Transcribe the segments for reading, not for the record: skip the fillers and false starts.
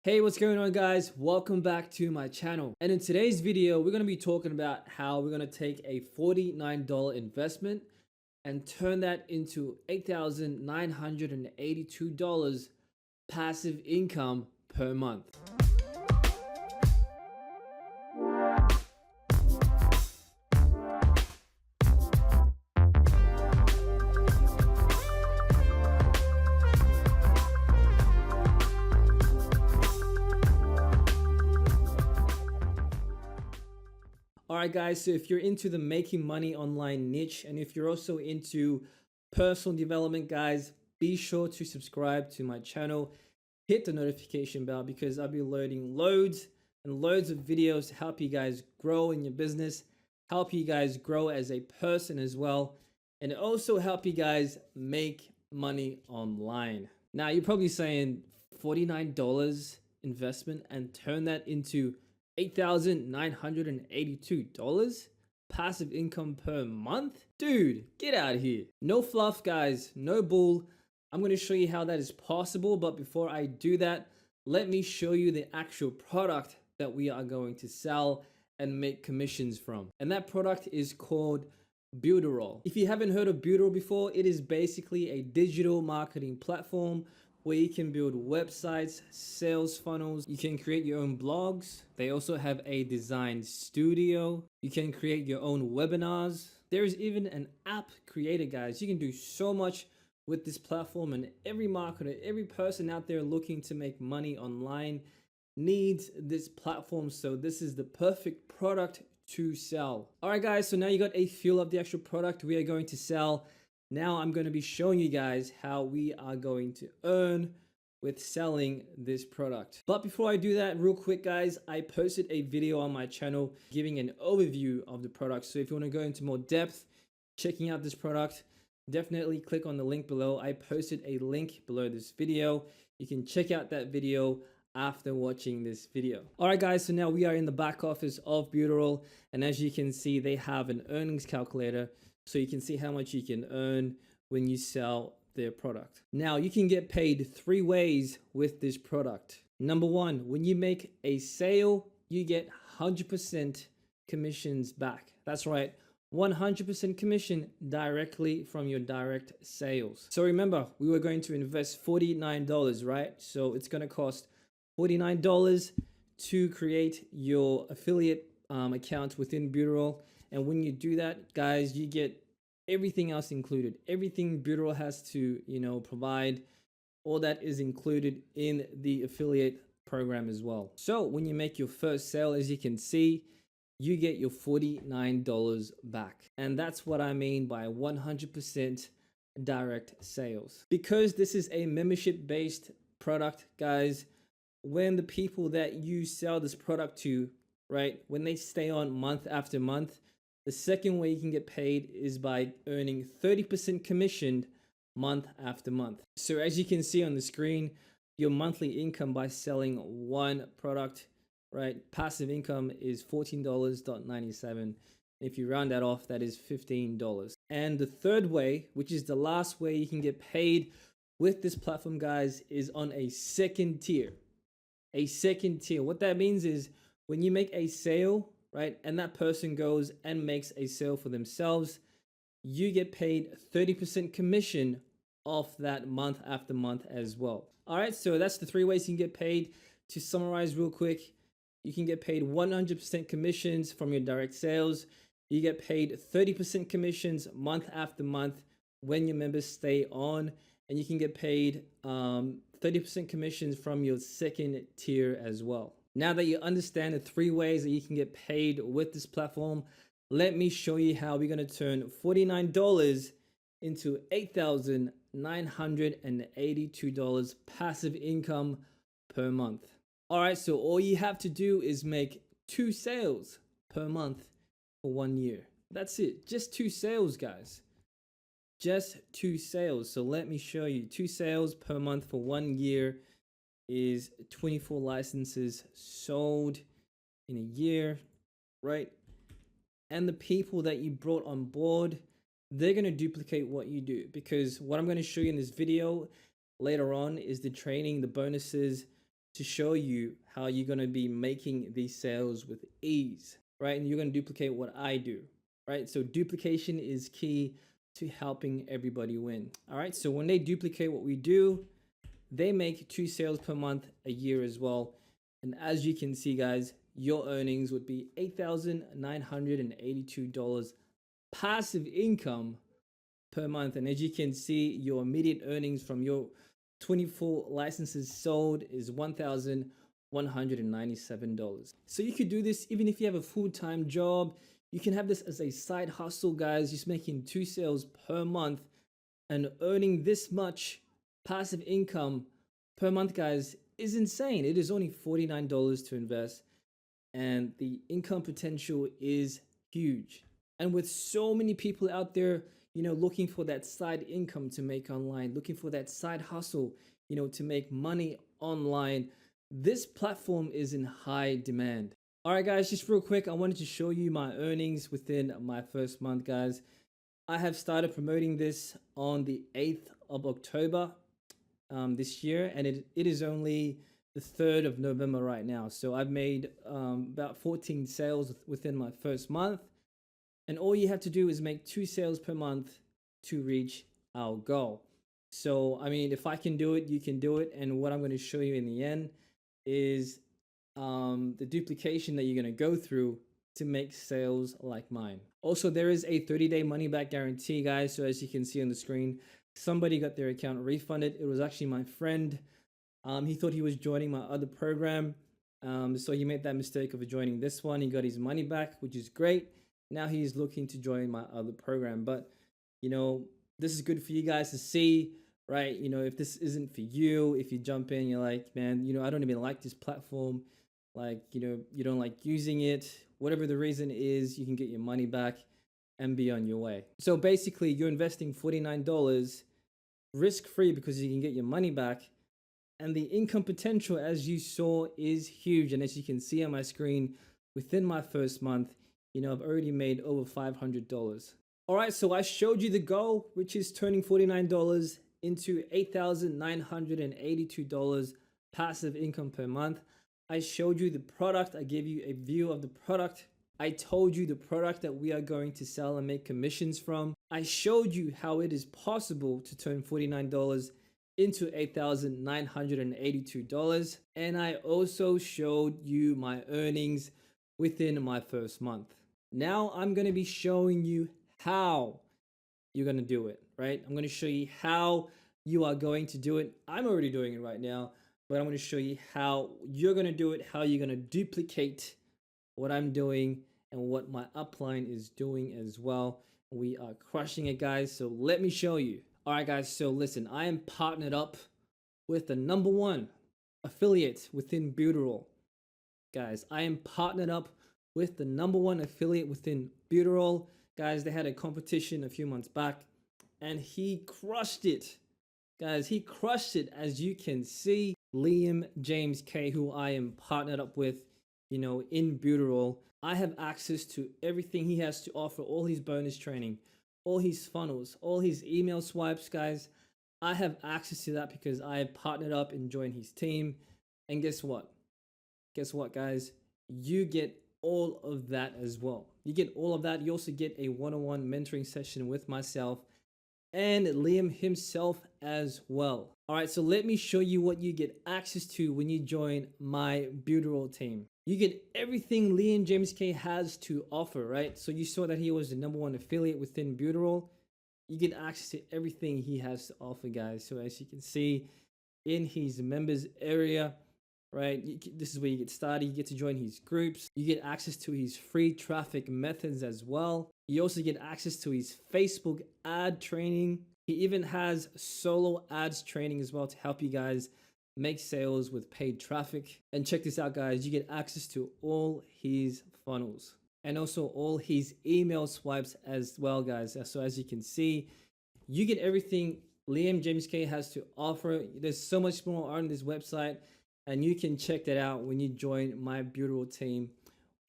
Hey, what's going on guys? Welcome back to my channel. And in today's video, we're going to be talking about how we're going to take a $49 investment and turn that into $8,982 passive income per month. Alright guys, so if you're into the making money online niche, and if you're also into personal development guys, be sure to subscribe to my channel, hit the notification bell because I'll be loading loads and loads of videos to help you guys grow in your business, help you guys grow as a person as well, and also help you guys make money online. Now you're probably saying $49 investment and turn that into $8,982 passive income per month? Dude, get out of here. No fluff, guys. No bull. I'm going to show you how that is possible. But before I do that, let me show you the actual product that we are going to sell and make commissions from. And that product is called Builderall. If you haven't heard of Builderall before, it is basically a digital marketing platform where you can build websites, sales funnels, you can create your own blogs. They also have a design studio. You can create your own webinars. There is even an app creator, guys. You can do so much with this platform, and every marketer, every person out there looking to make money online needs this platform. So this is the perfect product to sell. All right, guys, so now you got a feel of the actual product we are going to sell. Now I'm going to be showing you guys how we are going to earn with selling this product. But before I do that, real quick guys, I posted a video on my channel giving an overview of the product. So if you want to go into more depth, checking out this product, definitely click on the link below. I posted a link below this video. You can check out that video after watching this video. All right guys, so now we are in the back office of Builderall, and as you can see, they have an earnings calculator. So you can see how much you can earn when you sell their product. Now you can get paid 3 ways with this product. Number 1, when you make a sale, you get 100% commissions back. That's right, 100% commission directly from your direct sales. So remember, we were going to invest $49, right? So it's going to cost $49 to create your affiliate account within Builderall. And when you do that, guys, you get everything else included. Everything Builderall has to, provide, all that is included in the affiliate program as well. So when you make your first sale, as you can see, you get your $49 back. And that's what I mean by 100% direct sales. Because this is a membership-based product, guys, when the people that you sell this product to, right, when they stay on month after month, the second way you can get paid is by earning 30% commission month after month. So as you can see on the screen, your monthly income by selling one product, right, passive income is $14.97. If you round that off, that is $15. And the third way, which is the last way you can get paid with this platform, guys, is on a second tier. A second tier. What that means is when you make a sale, right, and that person goes and makes a sale for themselves, you get paid 30% commission off that month after month as well. All right, so that's the 3 ways you can get paid. To summarize real quick, you can get paid 100% commissions from your direct sales. You get paid 30% commissions month after month when your members stay on, and you can get paid 30% commissions from your second tier as well. Now that you understand the 3 ways that you can get paid with this platform, let me show you how we're going to turn $49 into $8,982 passive income per month. All right, so all you have to do is make 2 sales per month for 1 year. That's it. Just 2 sales, guys. Just 2 sales. So let me show you. 2 sales per month for 1 year is 24 licenses sold in a year, right? And the people that you brought on board, they're going to duplicate what you do, because what I'm going to show you in this video later on is the training, the bonuses, to show you how you're going to be making these sales with ease, right? And you're going to duplicate what I do, right? So duplication is key to helping everybody win. All right. So when they duplicate what we do, they make 2 sales per month a year as well. And as you can see, guys, your earnings would be $8,982 passive income per month. And as you can see, your immediate earnings from your 24 licenses sold is $1,197. So you could do this even if you have a full-time job. You can have this as a side hustle, guys, just making 2 sales per month and earning this much passive income per month, guys, is insane. It is only $49 to invest, and the income potential is huge. And with so many people out there, looking for that side income to make online, looking for that side hustle, to make money online, this platform is in high demand. All right, guys, just real quick, I wanted to show you my earnings within my first month, guys. I have started promoting this on the 8th of October this year, and it is only the 3rd of November right now. So I've made about 14 sales within my first month. And all you have to do is make 2 sales per month to reach our goal. So, I mean, if I can do it, you can do it. And what I'm going to show you in the end is the duplication that you're going to go through to make sales like mine. Also, there is a 30-day money back guarantee, guys. So as you can see on the screen, somebody got their account refunded. It was actually my friend. He thought he was joining my other program. So he made that mistake of joining this one. He got his money back, which is great. Now he's looking to join my other program. But, this is good for you guys to see, right? If this isn't for you, if you jump in, you're like, man, I don't even like this platform. Like, you don't like using it. Whatever the reason is, you can get your money back and be on your way. So basically, you're investing $49 risk-free because you can get your money back. And the income potential, as you saw, is huge. And as you can see on my screen, within my first month, I've already made over $500. All right, so I showed you the goal, which is turning $49 into $8,982 passive income per month. I showed you the product. I gave you a view of the product. I told you the product that we are going to sell and make commissions from. I showed you how it is possible to turn $49 into $8,982. And I also showed you my earnings within my first month. Now I'm going to be showing you how you're going to do it, right? I'm going to show you how you are going to do it. I'm already doing it right now, but I'm going to show you how you're going to do it, how you're going to duplicate what I'm doing and what my upline is doing as well. We are crushing it, guys. So let me show you. All right, guys. So listen, I am partnered up with the #1 affiliate within Builderall. Guys, I am partnered up with the #1 affiliate within Builderall. Guys, they had a competition a few months back and he crushed it. Guys, he crushed it. As you can see, Liam James K, who I am partnered up with, in Builderall, I have access to everything he has to offer, all his bonus training, all his funnels, all his email swipes, guys. I have access to that because I have partnered up and joined his team. And guess what? Guess what, guys? You get all of that as well. You get all of that. You also get a one-on-one mentoring session with myself and Liam himself as well. All right, so let me show you what you get access to when you join my Builderall team. You get everything Liam James K has to offer, right? So you saw that he was the #1 affiliate within Builderall. You get access to everything he has to offer, guys. So as you can see in his members area, right? This is where you get started. You get to join his groups. You get access to his free traffic methods as well. You also get access to his Facebook ad training. He even has solo ads training as well to help you guys make sales with paid traffic. And check this out, guys. You get access to all his funnels and also all his email swipes as well, guys. So as you can see, you get everything Liam James K has to offer. There's so much more on this website. And you can check that out when you join my Builderall team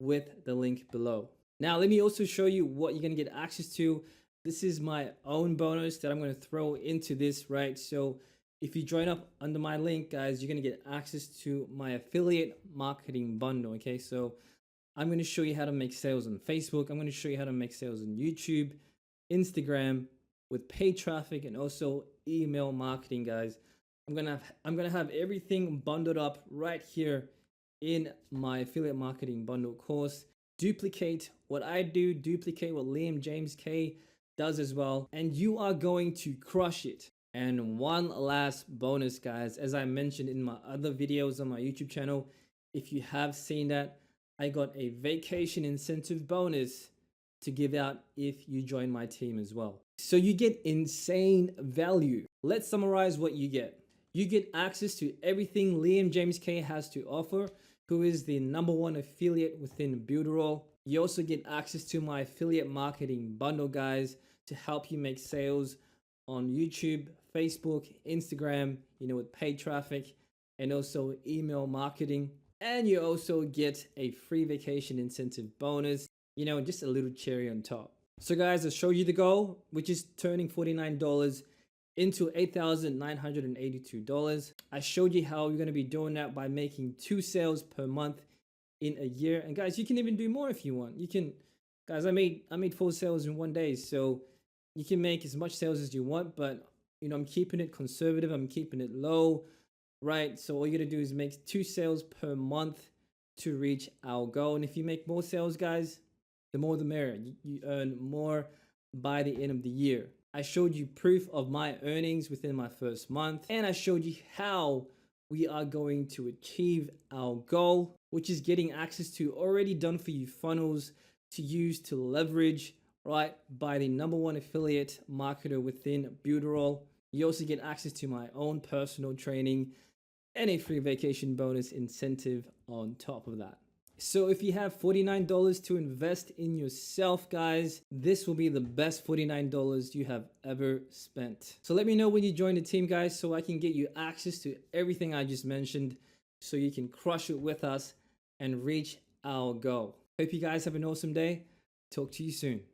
with the link below. Now, let me also show you what you're going to get access to. This is my own bonus that I'm going to throw into this, right? So If you join up under my link, guys, you're going to get access to my affiliate marketing bundle. Okay, so I'm going to show you how to make sales on Facebook. I'm going to show you how to make sales on YouTube, Instagram, with paid traffic, and also email marketing, guys. I'm gonna have everything bundled up right here in my affiliate marketing bundle course. Duplicate what I do, duplicate what Liam James K does as well, and you are going to crush it. And one last bonus, guys, as I mentioned in my other videos on my YouTube channel, if you have seen that, I got a vacation incentive bonus to give out if you join my team as well. So you get insane value. Let's summarize what you get. You get access to everything Liam James K has to offer, who is the #1 affiliate within Builderall. You also get access to my affiliate marketing bundle, guys, to help you make sales on YouTube, Facebook, Instagram, with paid traffic, and also email marketing. And you also get a free vacation incentive bonus, just a little cherry on top. So guys, I showed you the goal, which is turning $49 into $8,982. I showed you how you're going to be doing that by making 2 sales per month in a year. And guys, you can even do more if you want. You can, guys, I made 4 sales in 1 day, so you can make as much sales as you want, but I'm keeping it conservative. I'm keeping it low, right? So all you got to do is make 2 sales per month to reach our goal. And if you make more sales, guys, the more the merrier. You earn more by the end of the year. I showed you proof of my earnings within my first month, and I showed you how we are going to achieve our goal, which is getting access to already done for you funnels to use to leverage, right, by the #1 affiliate marketer within Builderall. You also get access to my own personal training and a free vacation bonus incentive on top of that. So if you have $49 to invest in yourself, guys, this will be the best $49 you have ever spent. So let me know when you join the team, guys, so I can get you access to everything I just mentioned so you can crush it with us and reach our goal. Hope you guys have an awesome day. Talk to you soon.